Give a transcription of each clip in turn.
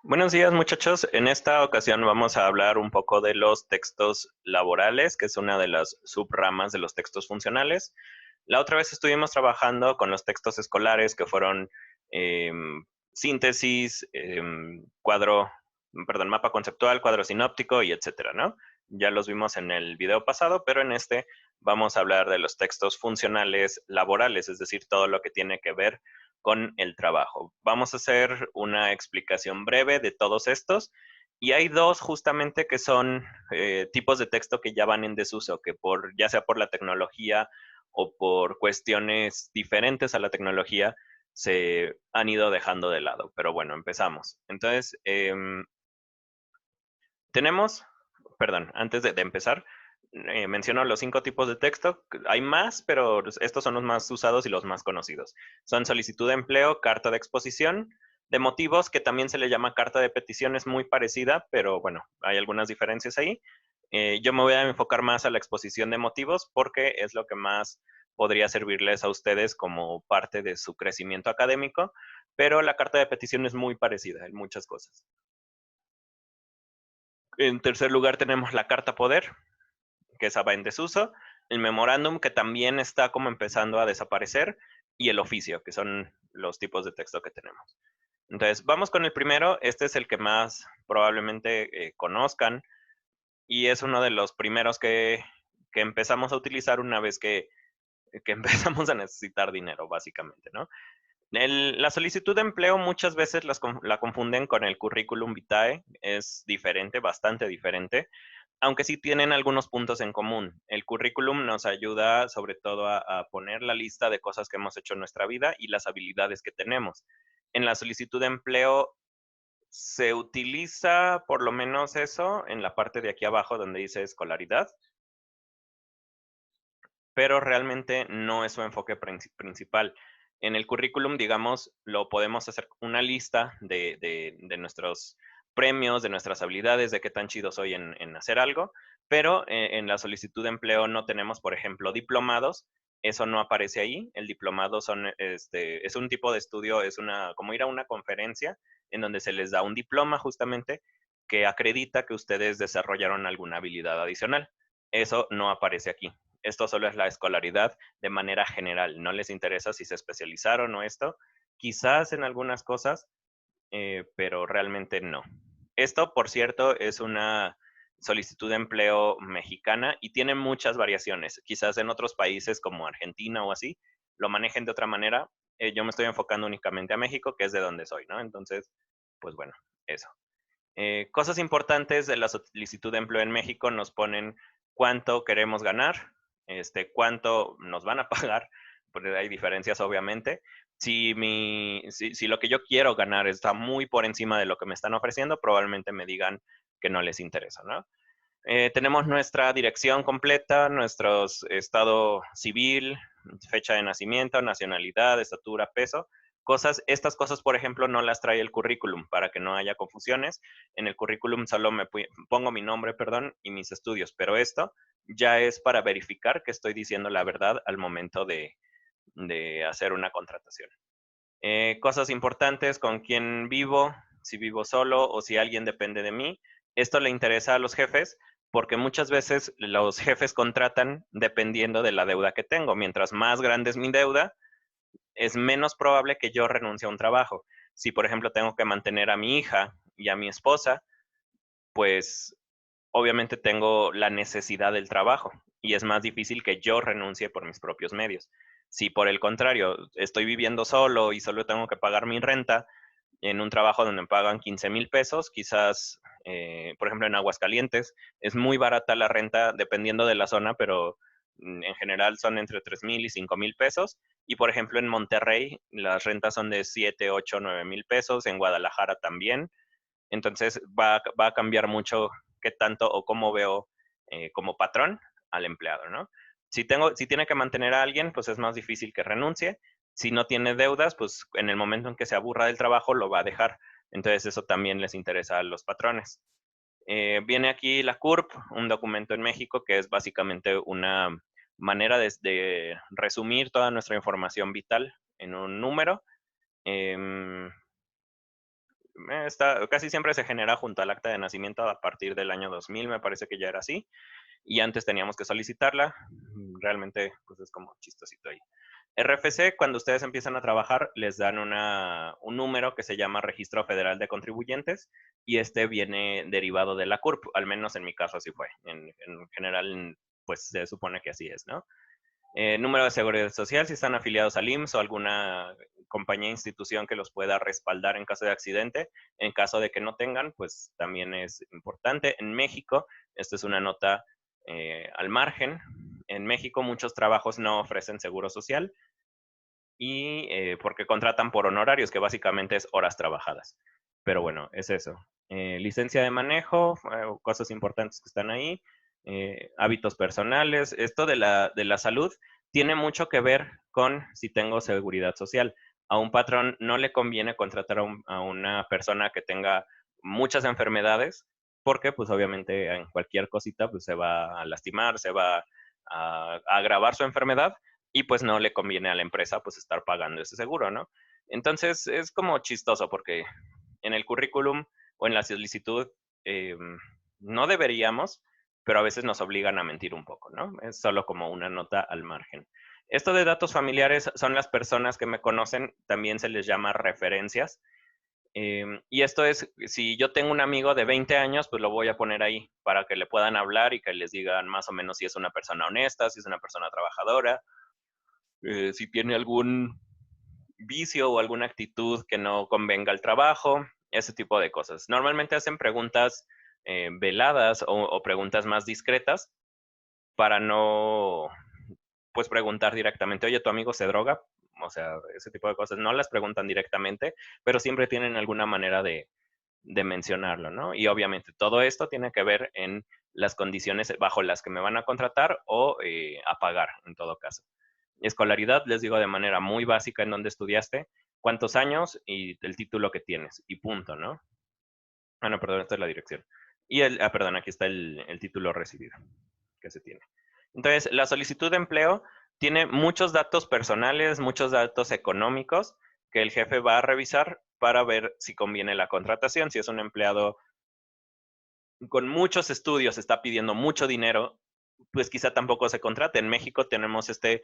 Buenos días, muchachos. En esta ocasión vamos a hablar un poco de los textos laborales, que es una de las subramas de los textos funcionales. La otra vez estuvimos trabajando con los textos escolares, que fueron síntesis, mapa conceptual, cuadro sinóptico y etcétera, ¿no? Ya los vimos en el video pasado, pero en este vamos a hablar de los textos funcionales laborales, es decir, todo lo que tiene que ver con el trabajo. Vamos a hacer una explicación breve de todos estos y hay dos justamente que son tipos de texto que ya van en desuso, que ya sea por la tecnología o por cuestiones diferentes a la tecnología, se han ido dejando de lado. Pero bueno, empezamos. Entonces, tenemos, perdón, antes de empezar, menciono los 5 tipos de texto. Hay más, pero estos son los más usados y los más conocidos. Son solicitud de empleo, carta de exposición, de motivos, que también se le llama carta de petición, es muy parecida, pero bueno, hay algunas diferencias ahí. Yo me voy a enfocar más a la exposición de motivos porque es lo que más podría servirles a ustedes como parte de su crecimiento académico, pero la carta de petición es muy parecida en muchas cosas. En tercer lugar tenemos la carta poder, que esa va en desuso, el memorándum, que también está como empezando a desaparecer, y el oficio, que son los tipos de texto que tenemos. Entonces, vamos con el primero. Este es el que más probablemente conozcan y es uno de los primeros que empezamos a utilizar una vez que empezamos a necesitar dinero, básicamente, ¿no? La solicitud de empleo muchas veces la confunden con el currículum vitae, es diferente, bastante diferente, aunque sí tienen algunos puntos en común. El currículum nos ayuda sobre todo a poner la lista de cosas que hemos hecho en nuestra vida y las habilidades que tenemos. En la solicitud de empleo se utiliza por lo menos eso en la parte de aquí abajo donde dice escolaridad, pero realmente no es su enfoque principal. En el currículum, digamos, lo podemos hacer una lista de nuestros premios, de nuestras habilidades, de qué tan chido soy en hacer algo, pero en la solicitud de empleo no tenemos, por ejemplo, diplomados. Eso no aparece ahí. El diplomado es un tipo de estudio, como ir a una conferencia en donde se les da un diploma justamente que acredita que ustedes desarrollaron alguna habilidad adicional. Eso no aparece aquí. Esto solo es la escolaridad de manera general. No les interesa si se especializaron o esto. Quizás en algunas cosas, pero realmente no. Esto, por cierto, es una solicitud de empleo mexicana y tiene muchas variaciones. Quizás en otros países como Argentina o así lo manejen de otra manera. Yo me estoy enfocando únicamente a México, que es de donde soy, ¿no? Entonces, pues bueno, eso. Cosas importantes de la solicitud de empleo en México nos ponen cuánto queremos ganar, cuánto nos van a pagar, porque hay diferencias obviamente. Si lo que yo quiero ganar está muy por encima de lo que me están ofreciendo, probablemente me digan que no les interesa, ¿no? Tenemos nuestra dirección completa, nuestro estado civil, fecha de nacimiento, nacionalidad, estatura, peso. Estas cosas, por ejemplo, no las trae el currículum para que no haya confusiones. En el currículum solo pongo mi nombre, perdón, y mis estudios, pero esto ya es para verificar que estoy diciendo la verdad al momento de hacer una contratación. Cosas importantes, con quién vivo, si vivo solo o si alguien depende de mí. Esto le interesa a los jefes porque muchas veces los jefes contratan dependiendo de la deuda que tengo. Mientras más grande es mi deuda, es menos probable que yo renuncie a un trabajo. Si, por ejemplo, tengo que mantener a mi hija y a mi esposa, pues obviamente tengo la necesidad del trabajo y es más difícil que yo renuncie por mis propios medios. Si por el contrario estoy viviendo solo y solo tengo que pagar mi renta en un trabajo donde me pagan 15,000 pesos, quizás, por ejemplo, en Aguascalientes, es muy barata la renta dependiendo de la zona, pero en general son entre 3,000 y 5,000 pesos. Y por ejemplo, en Monterrey, las rentas son de 7, 8, 9,000 pesos, en Guadalajara también. Entonces va a cambiar mucho qué tanto o cómo veo como patrón al empleado, ¿no? Si tiene que mantener a alguien, pues es más difícil que renuncie. Si no tiene deudas, pues en el momento en que se aburra del trabajo lo va a dejar. Entonces eso también les interesa a los patrones. Viene aquí la CURP, un documento en México que es básicamente una manera de resumir toda nuestra información vital en un número. Em, casi siempre se genera junto al acta de nacimiento a partir del año 2000, me parece que ya era así, y antes teníamos que solicitarla. Realmente, pues es como chistosito ahí. RFC, cuando ustedes empiezan a trabajar, les dan un número que se llama Registro Federal de Contribuyentes, y este viene derivado de la CURP, al menos en mi caso así fue. En general, pues se supone que así es, ¿no? Número de seguridad social, si están afiliados al IMSS o alguna compañía, institución que los pueda respaldar en caso de accidente. En caso de que no tengan, pues también es importante. En México, esta es una nota al margen. En México muchos trabajos no ofrecen seguro social y porque contratan por honorarios, que básicamente es horas trabajadas. Pero bueno, es eso. Licencia de manejo, cosas importantes que están ahí, hábitos personales. Esto de la salud tiene mucho que ver con si tengo seguridad social. A un patrón no le conviene contratar a una persona que tenga muchas enfermedades, porque pues obviamente en cualquier cosita pues se va a lastimar, se va a agravar su enfermedad, y pues no le conviene a la empresa pues estar pagando ese seguro, ¿no? Entonces es como chistoso porque en el currículum o en la solicitud eh, no deberíamos, pero a veces nos obligan a mentir un poco, ¿no? Es solo como una nota al margen. Esto de datos familiares son las personas que me conocen, también se les llama referencias. Y esto es, si yo tengo un amigo de 20 años, pues lo voy a poner ahí para que le puedan hablar y que les digan más o menos si es una persona honesta, si es una persona trabajadora, si tiene algún vicio o alguna actitud que no convenga al trabajo, ese tipo de cosas. Normalmente hacen preguntas veladas o preguntas más discretas para no, pues, preguntar directamente, oye, ¿tu amigo se droga? O sea, ese tipo de cosas. No las preguntan directamente, pero siempre tienen alguna manera de mencionarlo, ¿no? Y obviamente todo esto tiene que ver en las condiciones bajo las que me van a contratar o a pagar, en todo caso. Escolaridad, les digo de manera muy básica en dónde estudiaste, cuántos años y el título que tienes, y punto, ¿no? Ah, no, perdón, esta es la dirección. Perdón, aquí está el título recibido que se tiene. Entonces, la solicitud de empleo tiene muchos datos personales, muchos datos económicos que el jefe va a revisar para ver si conviene la contratación. Si es un empleado con muchos estudios, está pidiendo mucho dinero, pues quizá tampoco se contrate. En México tenemos este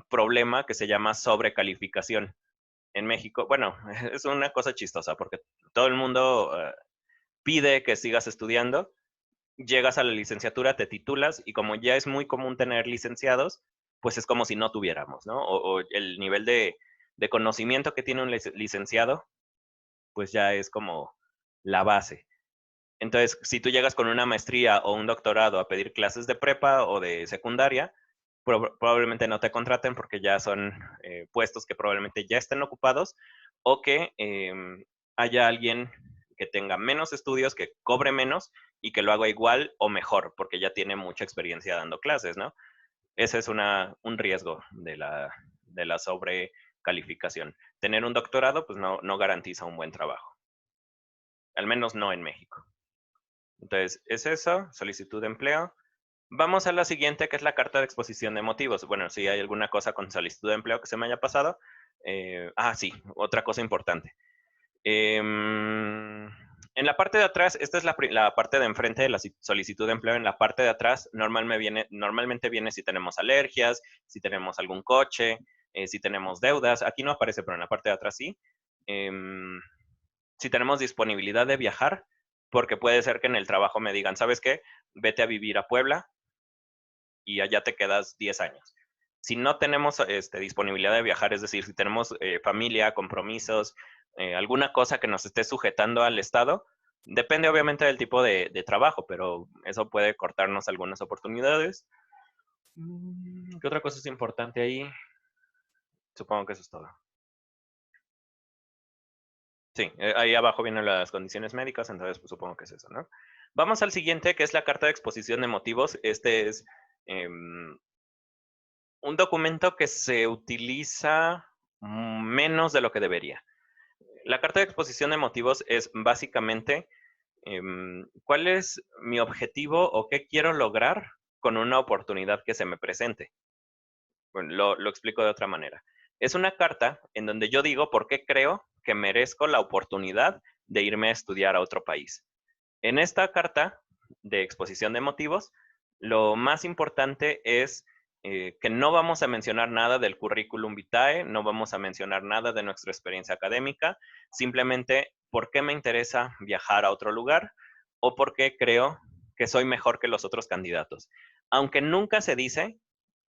problema que se llama sobrecalificación. En México, bueno, es una cosa chistosa porque todo el mundo pide que sigas estudiando, llegas a la licenciatura, te titulas y como ya es muy común tener licenciados, pues es como si no tuviéramos, ¿no? O el nivel de conocimiento que tiene un licenciado, pues ya es como la base. Entonces, si tú llegas con una maestría o un doctorado a pedir clases de prepa o de secundaria, probablemente no te contraten porque ya son puestos que probablemente ya estén ocupados, o que haya alguien que tenga menos estudios, que cobre menos y que lo haga igual o mejor, porque ya tiene mucha experiencia dando clases, ¿no? Ese es un riesgo de la sobrecalificación. Tener un doctorado, pues no garantiza un buen trabajo, al menos no en México. Entonces, es eso, solicitud de empleo. Vamos a la siguiente, que es la carta de exposición de motivos. Bueno, si hay alguna cosa con solicitud de empleo que se me haya pasado. Sí, otra cosa importante. En la parte de atrás, esta es la parte de enfrente de la solicitud de empleo. En la parte de atrás normalmente viene si tenemos alergias, si tenemos algún coche, si tenemos deudas. Aquí no aparece, pero en la parte de atrás sí. Si tenemos disponibilidad de viajar, porque puede ser que en el trabajo me digan, ¿sabes qué? Vete a vivir a Puebla y allá te quedas 10 años. Si no tenemos disponibilidad de viajar, es decir, si tenemos familia, compromisos, alguna cosa que nos esté sujetando al Estado, depende obviamente del tipo de trabajo, pero eso puede cortarnos algunas oportunidades. ¿Qué otra cosa es importante ahí? Supongo que eso es todo. Sí, ahí abajo vienen las condiciones médicas, entonces pues, supongo que es eso, ¿no? Vamos al siguiente, que es la carta de exposición de motivos. Este es un documento que se utiliza menos de lo que debería. La carta de exposición de motivos es básicamente cuál es mi objetivo o qué quiero lograr con una oportunidad que se me presente. Bueno, lo explico de otra manera. Es una carta en donde yo digo por qué creo que merezco la oportunidad de irme a estudiar a otro país. En esta carta de exposición de motivos, lo más importante es que no vamos a mencionar nada del currículum vitae, no vamos a mencionar nada de nuestra experiencia académica, simplemente por qué me interesa viajar a otro lugar o por qué creo que soy mejor que los otros candidatos. Aunque nunca se dice,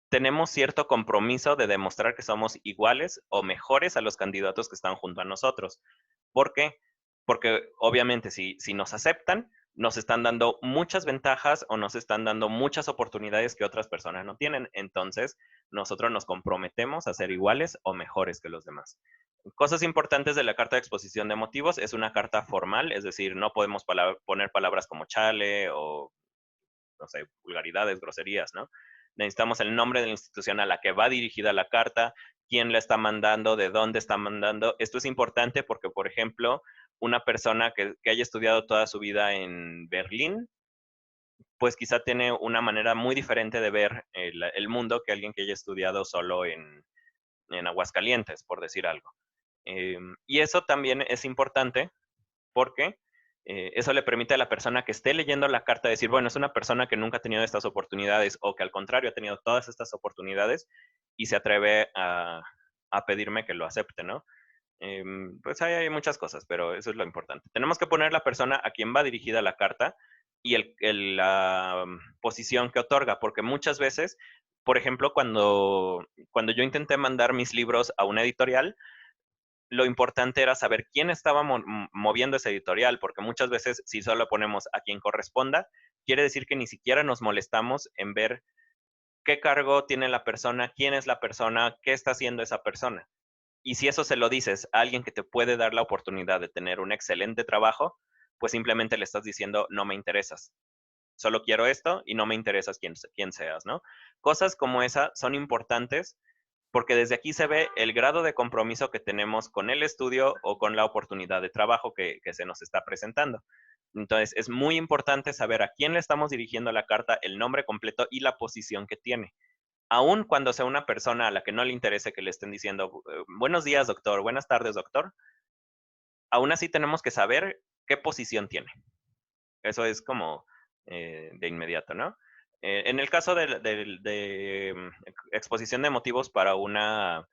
tenemos cierto compromiso de demostrar que somos iguales o mejores a los candidatos que están junto a nosotros. ¿Por qué? Porque obviamente si nos aceptan, nos están dando muchas ventajas o nos están dando muchas oportunidades que otras personas no tienen. Entonces, nosotros nos comprometemos a ser iguales o mejores que los demás. Cosas importantes de la carta de exposición de motivos: es una carta formal, es decir, no podemos poner palabras como chale o, no sé, vulgaridades, groserías, ¿no? Necesitamos el nombre de la institución a la que va dirigida la carta, quién la está mandando, de dónde está mandando. Esto es importante porque, por ejemplo, una persona que haya estudiado toda su vida en Berlín, pues quizá tiene una manera muy diferente de ver el mundo que alguien que haya estudiado solo en Aguascalientes, por decir algo. Y eso también es importante porque eso le permite a la persona que esté leyendo la carta decir, bueno, es una persona que nunca ha tenido estas oportunidades o que al contrario ha tenido todas estas oportunidades y se atreve a pedirme que lo acepte, ¿no? Pues hay muchas cosas, pero eso es lo importante. Tenemos que poner la persona a quien va dirigida la carta y la posición que otorga, porque muchas veces, por ejemplo, cuando yo intenté mandar mis libros a una editorial, lo importante era saber quién estaba moviendo ese editorial, porque muchas veces si solo ponemos a quien corresponda, quiere decir que ni siquiera nos molestamos en ver qué cargo tiene la persona, quién es la persona, qué está haciendo esa persona. Y si eso se lo dices a alguien que te puede dar la oportunidad de tener un excelente trabajo, pues simplemente le estás diciendo, no me interesas. Solo quiero esto y no me interesas quién seas, ¿no? Cosas como esa son importantes porque desde aquí se ve el grado de compromiso que tenemos con el estudio o con la oportunidad de trabajo que se nos está presentando. Entonces, es muy importante saber a quién le estamos dirigiendo la carta, el nombre completo y la posición que tiene. Aun cuando sea una persona a la que no le interese que le estén diciendo, buenos días, doctor, buenas tardes, doctor, aún así tenemos que saber qué posición tiene. Eso es como de inmediato, ¿no? En el caso de exposición de motivos para una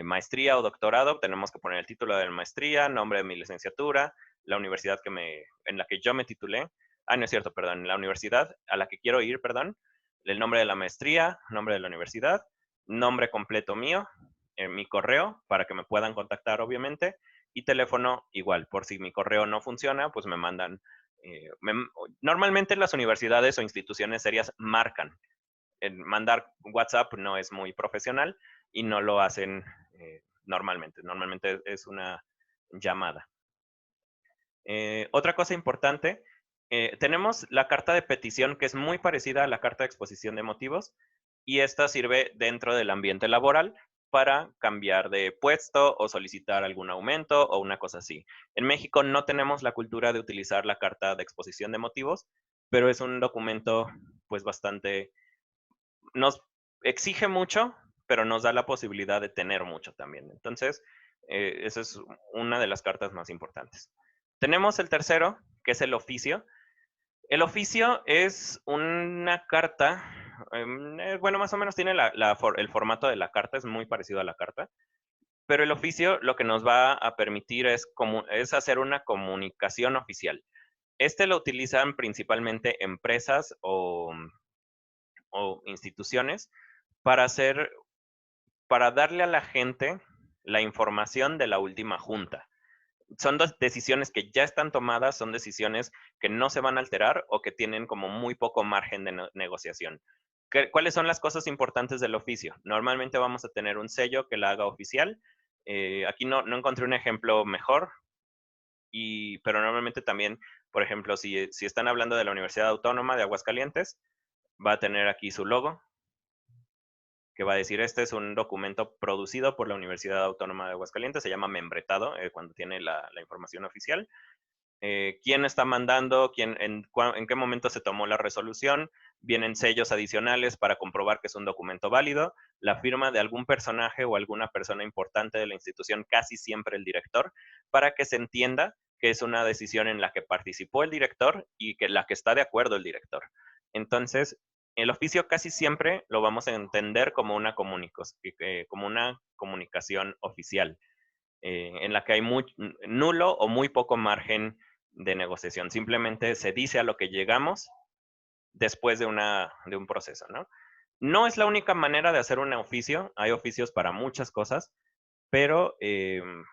maestría o doctorado, tenemos que poner el título de la maestría, nombre de mi licenciatura, la universidad en la que yo me titulé. Ah, no es cierto, perdón, la universidad a la que quiero ir, perdón, el nombre de la maestría, nombre de la universidad, nombre completo mío, mi correo para que me puedan contactar, obviamente, y teléfono igual, por si mi correo no funciona, pues me mandan normalmente las universidades o instituciones serias marcan. Mandar WhatsApp no es muy profesional y no lo hacen normalmente. Normalmente es una llamada. Otra cosa importante, tenemos la carta de petición que es muy parecida a la carta de exposición de motivos y esta sirve dentro del ambiente laboral para cambiar de puesto o solicitar algún aumento o una cosa así. En México no tenemos la cultura de utilizar la carta de exposición de motivos, pero es un documento pues bastante, nos exige mucho, pero nos da la posibilidad de tener mucho también. Entonces, esa es una de las cartas más importantes. Tenemos el tercero, que es el oficio. El oficio es una carta, bueno, más o menos tiene el formato de la carta, es muy parecido a la carta, pero el oficio lo que nos va a permitir es hacer una comunicación oficial. Este lo utilizan principalmente empresas o instituciones para para darle a la gente la información de la última junta. Son dos decisiones que ya están tomadas, son decisiones que no se van a alterar o que tienen como muy poco margen de negociación. ¿Cuáles son las cosas importantes del oficio? Normalmente vamos a tener un sello que la haga oficial. Aquí no encontré un ejemplo mejor, pero normalmente también, por ejemplo, si están hablando de la Universidad Autónoma de Aguascalientes, va a tener aquí su logo, que va a decir, este es un documento producido por la Universidad Autónoma de Aguascalientes, se llama membretado, cuando tiene la información oficial. Quién está mandando, en qué momento se tomó la resolución, vienen sellos adicionales para comprobar que es un documento válido, la firma de algún personaje o alguna persona importante de la institución, casi siempre el director, para que se entienda que es una decisión en la que participó el director y que la que está de acuerdo el director. Entonces, el oficio casi siempre lo vamos a entender como una comunicación oficial, en la que hay nulo o muy poco margen de negociación. Simplemente se dice a lo que llegamos después de un proceso, ¿no? No es la única manera de hacer un oficio, hay oficios para muchas cosas, pero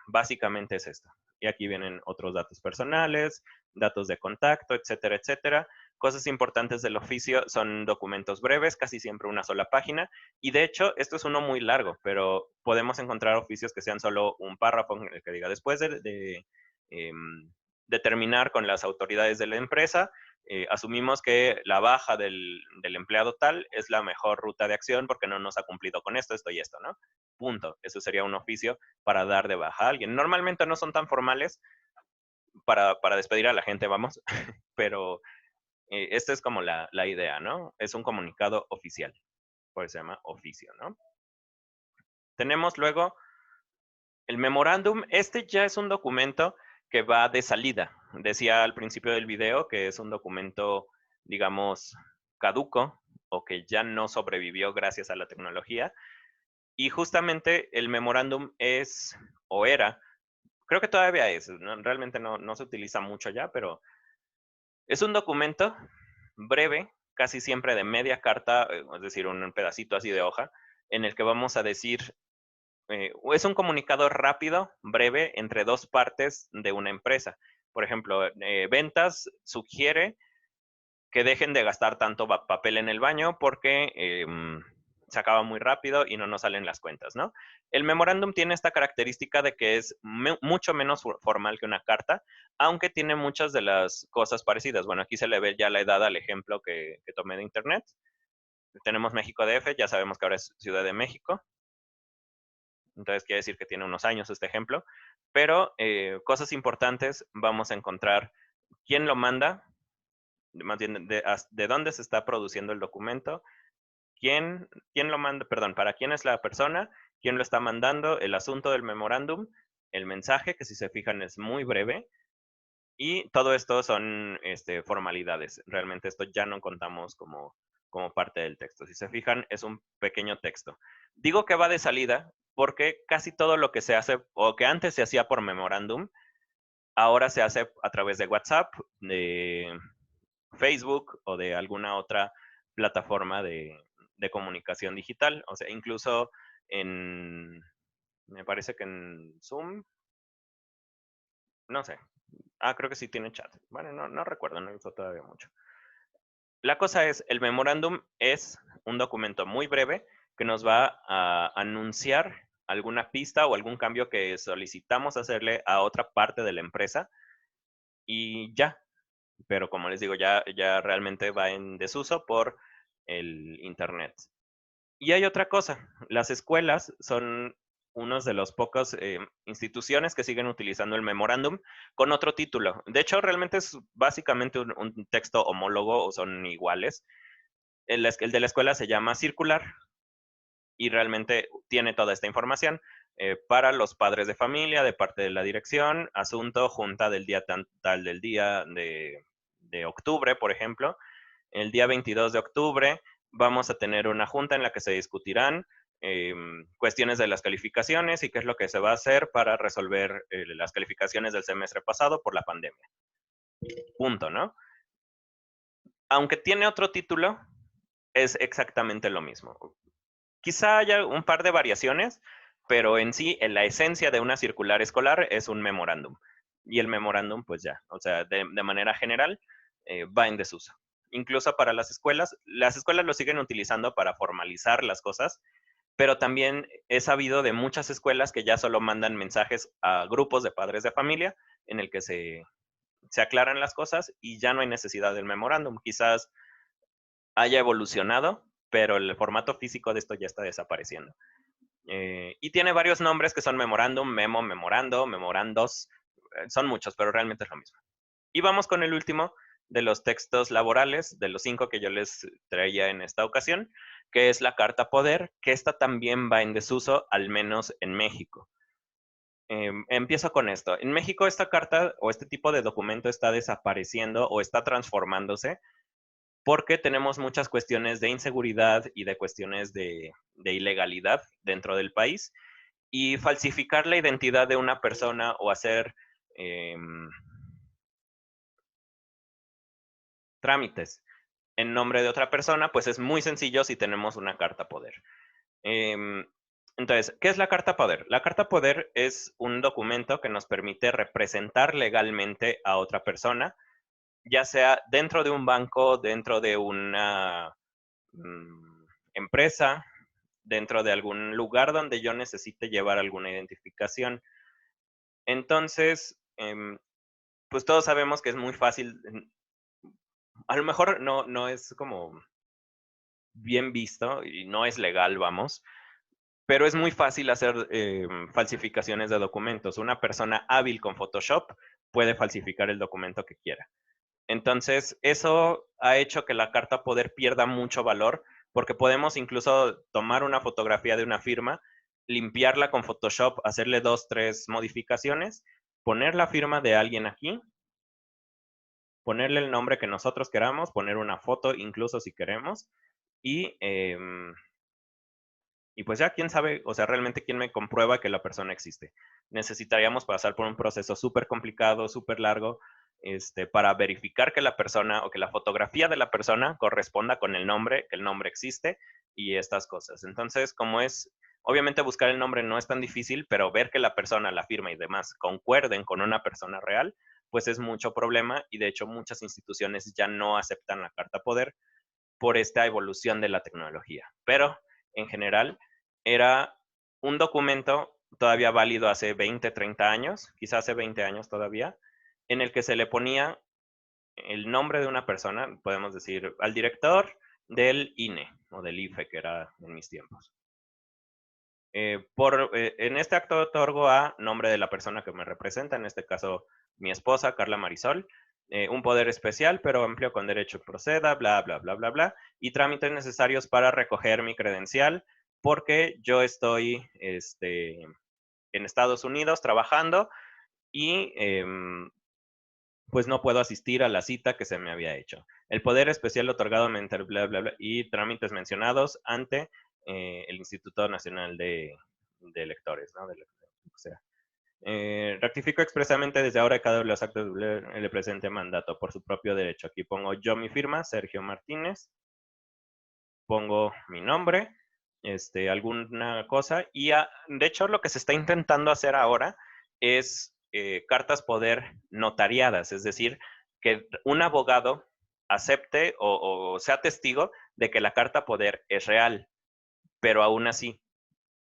básicamente es esto. Y aquí vienen otros datos personales, datos de contacto, etcétera, etcétera. Cosas importantes del oficio son documentos breves, casi siempre una sola página. Y de hecho, esto es uno muy largo, pero podemos encontrar oficios que sean solo un párrafo en el que diga, después de terminar con las autoridades de la empresa, asumimos que la baja del empleado tal es la mejor ruta de acción porque no nos ha cumplido con esto, esto y esto, ¿no? Punto. Eso sería un oficio para dar de baja a alguien. Normalmente no son tan formales para despedir a la gente, vamos, pero esta es como la idea, ¿no? Es un comunicado oficial, por eso se llama oficio, ¿no? Tenemos luego el memorándum. Este ya es un documento que va de salida. Decía al principio del video que es un documento, digamos, caduco o que ya no sobrevivió gracias a la tecnología. Y justamente el memorándum es, o era, creo que todavía es, realmente no se utiliza mucho ya, pero es un documento breve, casi siempre de media carta, es decir, un pedacito así de hoja, en el que vamos a decir, es un comunicado rápido, breve, entre dos partes de una empresa. Por ejemplo, ventas sugiere que dejen de gastar tanto papel en el baño porque se acaba muy rápido y no nos salen las cuentas, ¿no? El memorándum tiene esta característica de que es mucho menos formal que una carta, aunque tiene muchas de las cosas parecidas. Bueno, aquí se le ve ya la edad al ejemplo que tomé de internet. Tenemos México DF, ya sabemos que ahora es Ciudad de México. Entonces quiere decir que tiene unos años este ejemplo. Pero cosas importantes, vamos a encontrar quién lo manda, más bien de dónde se está produciendo el documento, quién lo manda, perdón, para quién es la persona, quién lo está mandando, el asunto del memorándum, el mensaje, que si se fijan es muy breve, y todo esto son formalidades. Realmente esto ya no contamos como parte del texto. Si se fijan, es un pequeño texto. Digo que va de salida porque casi todo lo que se hace, o que antes se hacía por memorándum, ahora se hace a través de WhatsApp, de Facebook o de alguna otra plataforma de comunicación digital. O sea, incluso me parece que en Zoom, no sé. Creo que sí tiene chat. Bueno, no recuerdo, no uso todavía mucho. La cosa es, el memorándum es un documento muy breve que nos va a anunciar alguna pista o algún cambio que solicitamos hacerle a otra parte de la empresa y ya. Pero como les digo, ya realmente va en desuso por el Internet. Y hay otra cosa, las escuelas son unos de los pocos instituciones que siguen utilizando el memorándum con otro título. De hecho, realmente es básicamente un texto homólogo o son iguales. El de la escuela se llama circular y realmente tiene toda esta información para los padres de familia, de parte de la dirección, asunto, junta del día tal del día de octubre, por ejemplo. El día 22 de octubre vamos a tener una junta en la que se discutirán cuestiones de las calificaciones y qué es lo que se va a hacer para resolver las calificaciones del semestre pasado por la pandemia. Punto, ¿no? Aunque tiene otro título, es exactamente lo mismo. Quizá haya un par de variaciones, pero en sí, en la esencia de una circular escolar es un memorándum. Y el memorándum, pues ya, o sea, de manera general, va en desuso. Incluso para las escuelas lo siguen utilizando para formalizar las cosas, pero también he sabido de muchas escuelas que ya solo mandan mensajes a grupos de padres de familia en el que se aclaran las cosas y ya no hay necesidad del memorándum. Quizás haya evolucionado, pero el formato físico de esto ya está desapareciendo. Y tiene varios nombres que son memorándum, memo, memorando, memorandos. Son muchos, pero realmente es lo mismo. Y vamos con el último, de los textos laborales, de los 5 que yo les traía en esta ocasión, que es la carta poder, que esta también va en desuso, al menos en México. Empiezo con esto. En México esta carta o este tipo de documento está desapareciendo o está transformándose porque tenemos muchas cuestiones de inseguridad y de cuestiones de ilegalidad dentro del país. Y falsificar la identidad de una persona o hacer trámites en nombre de otra persona, pues es muy sencillo si tenemos una carta poder. Entonces, ¿qué es la carta poder? La carta poder es un documento que nos permite representar legalmente a otra persona, ya sea dentro de un banco, dentro de una empresa, dentro de algún lugar donde yo necesite llevar alguna identificación. Entonces, pues todos sabemos que es muy fácil, a lo mejor no es como bien visto y no es legal, vamos, pero es muy fácil hacer falsificaciones de documentos. Una persona hábil con Photoshop puede falsificar el documento que quiera. Entonces, eso ha hecho que la carta poder pierda mucho valor, porque podemos incluso tomar una fotografía de una firma, limpiarla con Photoshop, hacerle 2, 3 modificaciones, poner la firma de alguien aquí, ponerle el nombre que nosotros queramos, poner una foto incluso si queremos, y, y pues ya quién sabe, o sea, realmente quién me comprueba que la persona existe. Necesitaríamos pasar por un proceso súper complicado, súper largo, para verificar que la persona o que la fotografía de la persona corresponda con el nombre, que el nombre existe y estas cosas. Entonces, como es, obviamente buscar el nombre no es tan difícil, pero ver que la persona, la firma y demás concuerden con una persona real, pues es mucho problema y de hecho muchas instituciones ya no aceptan la carta poder por esta evolución de la tecnología. Pero en general era un documento todavía válido hace 20, 30 años, quizás hace 20 años todavía, en el que se le ponía el nombre de una persona, podemos decir, al director del INE o del IFE, que era en mis tiempos. En este acto otorgo a nombre de la persona que me representa, en este caso mi esposa, Carla Marisol, un poder especial pero amplio con derecho proceda, bla, bla, bla, bla, bla, y trámites necesarios para recoger mi credencial, porque yo estoy en Estados Unidos trabajando y pues no puedo asistir a la cita que se me había hecho. El poder especial otorgado mediante bla, bla, bla, y trámites mencionados ante el Instituto Nacional de Electores, ¿no? O sea, rectifico expresamente desde ahora cada uno de los actos del presente mandato por su propio derecho. Aquí pongo yo mi firma, Sergio Martínez, pongo mi nombre, alguna cosa, y de hecho lo que se está intentando hacer ahora es cartas poder notariadas, es decir, que un abogado acepte o sea testigo de que la carta poder es real, pero aún así,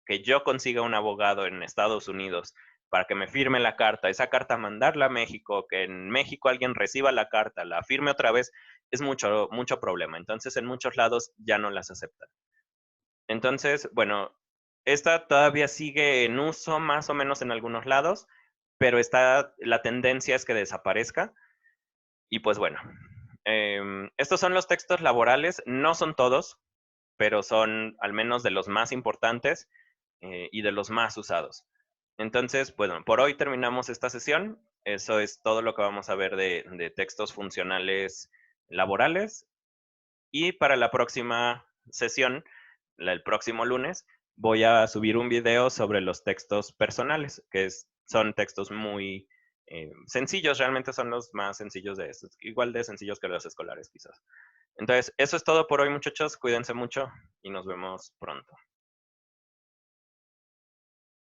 que yo consiga un abogado en Estados Unidos para que me firme la carta, esa carta mandarla a México, que en México alguien reciba la carta, la firme otra vez, es mucho, mucho problema. Entonces, en muchos lados ya no las aceptan. Entonces, bueno, esta todavía sigue en uso más o menos en algunos lados, pero la tendencia es que desaparezca. Y pues bueno, estos son los textos laborales, no son todos, pero son al menos de los más importantes y de los más usados. Entonces, bueno, por hoy terminamos esta sesión. Eso es todo lo que vamos a ver de textos funcionales laborales. Y para la próxima sesión, el próximo lunes, voy a subir un video sobre los textos personales, que son textos muy sencillos, realmente son los más sencillos de estos, igual de sencillos que los escolares quizás. Entonces, eso es todo por hoy, muchachos, cuídense mucho y nos vemos pronto.